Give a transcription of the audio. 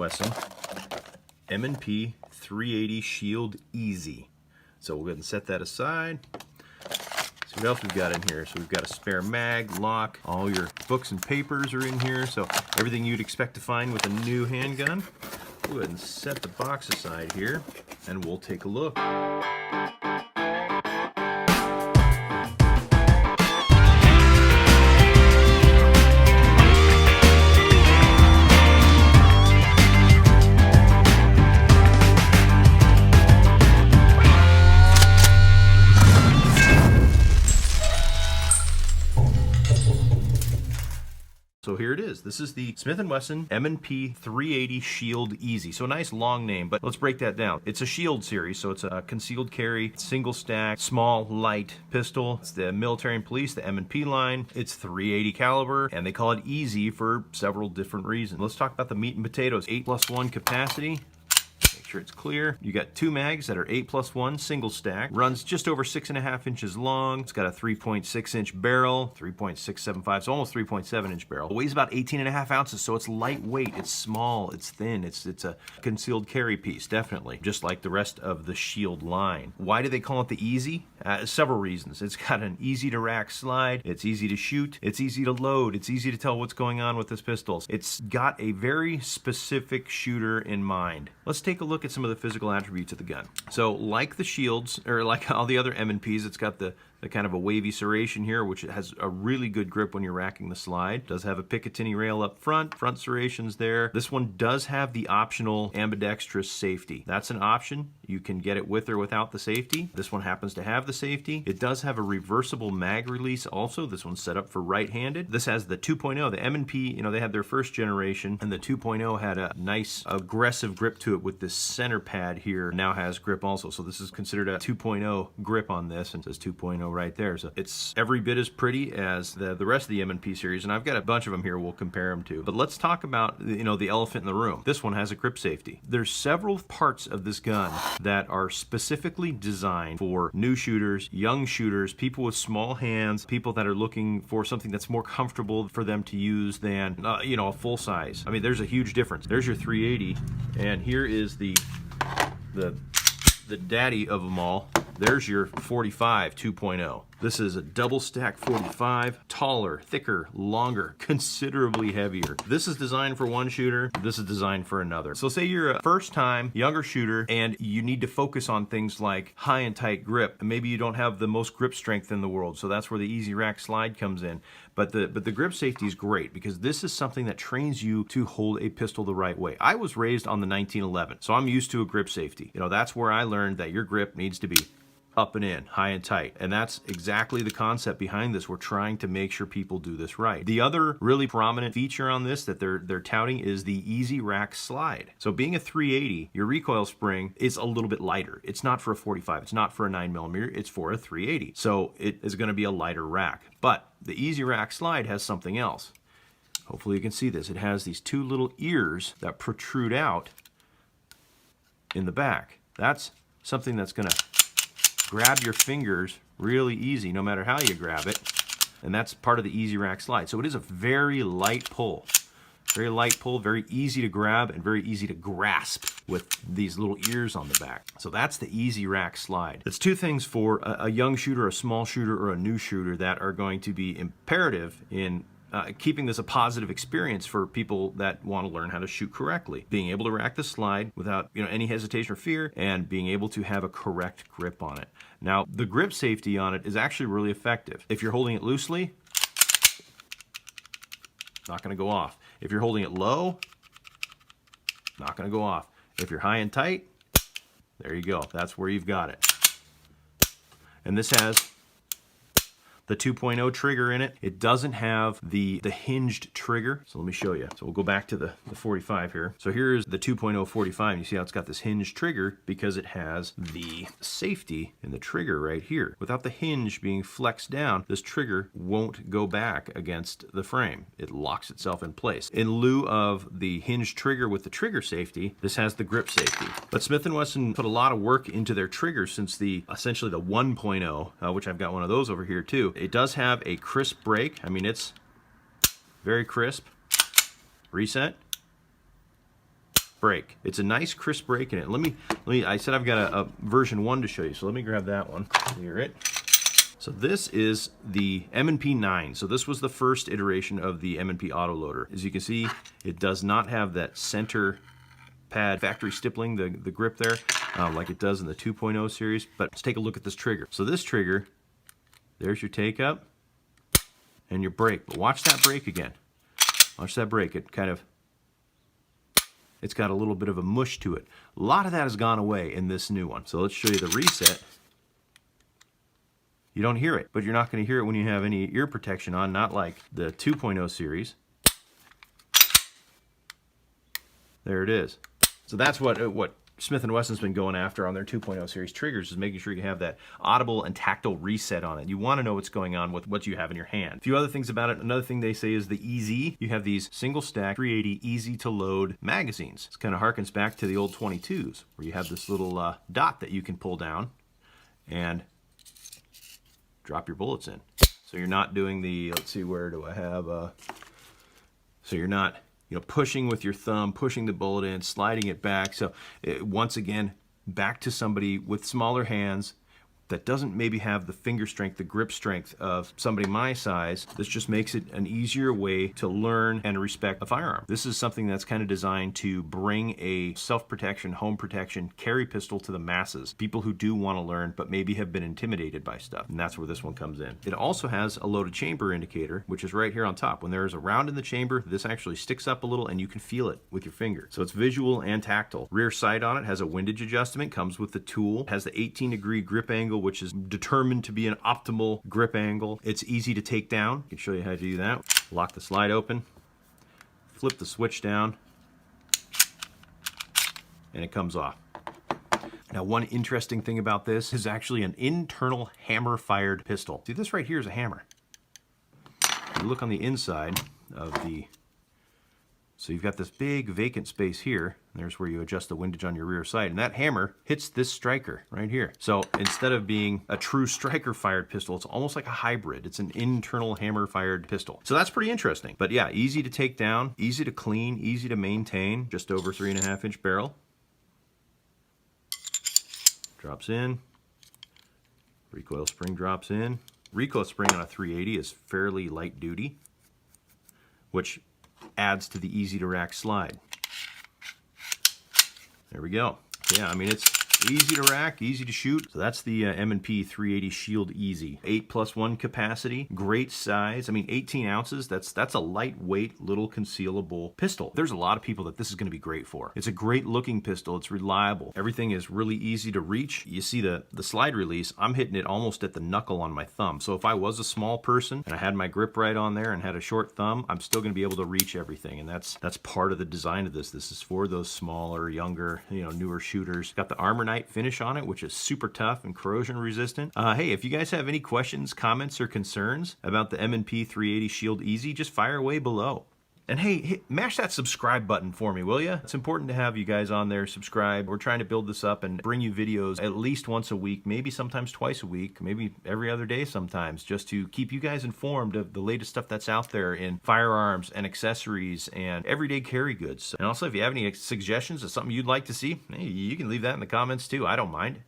Wesson M&P380 Shield EZ. So we'll go ahead and set that aside. See what else we've got in here. So we've got a spare mag, lock, all your books and papers are in here. So everything you'd expect to find with a new handgun. We'll go ahead and set the box aside here and we'll take a look. So here it is. This is the Smith Wesson M&P380 Shield EZ. So a nice long name, but let's break that down. It's a Shield series, so it's a concealed carry, single stack, small, light pistol. It's the military and police, the M&P line. It's 380 caliber, and they call it EZ for several different reasons. Let's talk about the meat and potatoes. 8+1 capacity. Sure it's clear. You got two mags that are 8+1 single stack. Runs just over 6.5 inches long. It's got a 3.6 inch barrel, 3.675, so almost 3.7 inch barrel. It weighs about 18.5 ounces, so it's lightweight, it's small, it's thin, it's a concealed carry piece, definitely, just like the rest of the Shield line. Why do they call it the EZ? Several reasons. It's got an easy to rack slide, it's easy to shoot, it's easy to load, it's easy to tell what's going on with this pistol. It's got a very specific shooter in mind. Let's take a look at some of the physical attributes of the gun. So like the Shields, or like all the other M&Ps, it's got the kind of a wavy serration here, which has a really good grip when you're racking the slide. It does have a Picatinny rail up front serrations there. This one does have the optional ambidextrous safety. That's an option. You can get it with or without the safety. This one happens to have the safety. It does have a reversible mag release also. This one's set up for right-handed. This has the 2.0. The M&P, you know, they had their first generation, and the 2.0 had a nice aggressive grip to it with this center pad here. Now has grip also. So this is considered a 2.0 grip on this, and it says 2.0 right there. So it's every bit as pretty as the rest of the M&P series, and I've got a bunch of them here we'll compare them to. But let's talk about, you know, the elephant in the room. This one has a grip safety. There's several parts of this gun that are specifically designed for new shooters, young shooters, people with small hands, people that are looking for something that's more comfortable for them to use than, you know, a full size. I mean, there's a huge difference. There's your 380, and here is the daddy of them all. There's your 45 2.0. This is a double stack 45, taller, thicker, longer, considerably heavier. This is designed for one shooter, this is designed for another. So say you're a first time younger shooter and you need to focus on things like high and tight grip. Maybe you don't have the most grip strength in the world, so that's where the easy rack slide comes in. But the grip safety is great because this is something that trains you to hold a pistol the right way. I was raised on the 1911, so I'm used to a grip safety. You know, that's where I learned that your grip needs to be up and in, high and tight. And that's exactly the concept behind this. We're trying to make sure people do this right. The other really prominent feature on this that they're touting is the easy rack slide. So being a 380, your recoil spring is a little bit lighter. It's not for a 45, it's not for a 9mm, it's for a 380. So it is gonna be a lighter rack. But the easy rack slide has something else. Hopefully you can see this. It has these two little ears that protrude out in the back. That's something that's gonna grab your fingers really easy no matter how you grab it, and that's part of the easy rack slide. So it is a very light pull, very easy to grab and very easy to grasp with these little ears on the back. So that's the easy rack slide. It's two things for a young shooter, a small shooter, or a new shooter that are going to be imperative in keeping this a positive experience for people that want to learn how to shoot correctly. Being able to rack the slide without, you know, any hesitation or fear, and being able to have a correct grip on it. Now, the grip safety on it is actually really effective. If you're holding it loosely, not going to go off. If you're holding it low, not going to go off. If you're high and tight, there you go. That's where you've got it. And this has the 2.0 trigger in it. It doesn't have the hinged trigger. So let me show you. So we'll go back to the 45 here. So here's the 2.0 45. You see how it's got this hinged trigger because it has the safety in the trigger right here. Without the hinge being flexed down, this trigger won't go back against the frame. It locks itself in place. In lieu of the hinged trigger with the trigger safety, this has the grip safety. But Smith & Wesson put a lot of work into their triggers since essentially the 1.0, which I've got one of those over here too. It does have a crisp break. I mean, it's very crisp. Reset. break. It's a nice crisp break in it. I said I've got a version 1 to show you, so let me grab that one. Clear it. So this is the M&P 9. So this was the first iteration of the M&P autoloader. As you can see, it does not have that center pad factory stippling, the grip there, like it does in the 2.0 series. But let's take a look at this trigger. So this trigger, there's your take up and your brake. But watch that brake again. Watch that brake. It's got a little bit of a mush to it. A lot of that has gone away in this new one. So let's show you the reset. You don't hear it, but you're not going to hear it when you have any ear protection on, not like the 2.0 series. There it is. So that's what Smith & Wesson's been going after on their 2.0 series triggers, is making sure you have that audible and tactile reset on it. You want to know what's going on with what you have in your hand. A few other things about it. Another thing they say is the EZ. You have these single stack 380 easy to load magazines. This kind of harkens back to the old 22s, where you have this little dot that you can pull down and drop your bullets in. So you're not doing the, let's see, where do I have, so you're not, pushing with your thumb, pushing the bullet in, sliding it back. So once again, back to somebody with smaller hands that doesn't maybe have the finger strength, the grip strength of somebody my size. This just makes it an easier way to learn and respect a firearm. This is something that's kind of designed to bring a self-protection, home protection, carry pistol to the masses. People who do want to learn but maybe have been intimidated by stuff. And that's where this one comes in. It also has a loaded chamber indicator, which is right here on top. When there is a round in the chamber, this actually sticks up a little and you can feel it with your finger. So it's visual and tactile. Rear sight on it has a windage adjustment, comes with the tool, has the 18-degree grip angle, which is determined to be an optimal grip angle. It's easy to take down. I can show you how to do that. Lock the slide open, flip the switch down, and it comes off. Now, one interesting thing about this is actually an internal hammer-fired pistol. See, this right here is a hammer. You look on the inside of the... So you've got this big vacant space here. There's where you adjust the windage on your rear sight. And that hammer hits this striker right here. So instead of being a true striker-fired pistol, it's almost like a hybrid. It's an internal hammer-fired pistol. So that's pretty interesting. But yeah, easy to take down, easy to clean, easy to maintain. Just over 3.5-inch barrel. Drops in. Recoil spring drops in. Recoil spring on a 380 is fairly light duty, which adds to the easy to rack slide. There we go. Yeah, I mean, it's easy to rack, easy to shoot. So that's the M&P380 Shield EZ. 8+1 capacity, great size. I mean, 18 ounces, that's a lightweight, little concealable pistol. There's a lot of people that this is gonna be great for. It's a great looking pistol, it's reliable. Everything is really easy to reach. You see the slide release, I'm hitting it almost at the knuckle on my thumb. So if I was a small person and I had my grip right on there and had a short thumb, I'm still gonna be able to reach everything. And that's part of the design of this. This is for those smaller, younger, newer shooters. Got the Armor Night finish on it, which is super tough and corrosion resistant. Hey, if you guys have any questions, comments, or concerns about the M&P380 Shield EZ, just fire away below. And hey, mash that subscribe button for me, will ya? It's important to have you guys on there, subscribe. We're trying to build this up and bring you videos at least once a week, maybe sometimes twice a week, maybe every other day sometimes, just to keep you guys informed of the latest stuff that's out there in firearms and accessories and everyday carry goods. And also, if you have any suggestions of something you'd like to see, hey, you can leave that in the comments too. I don't mind.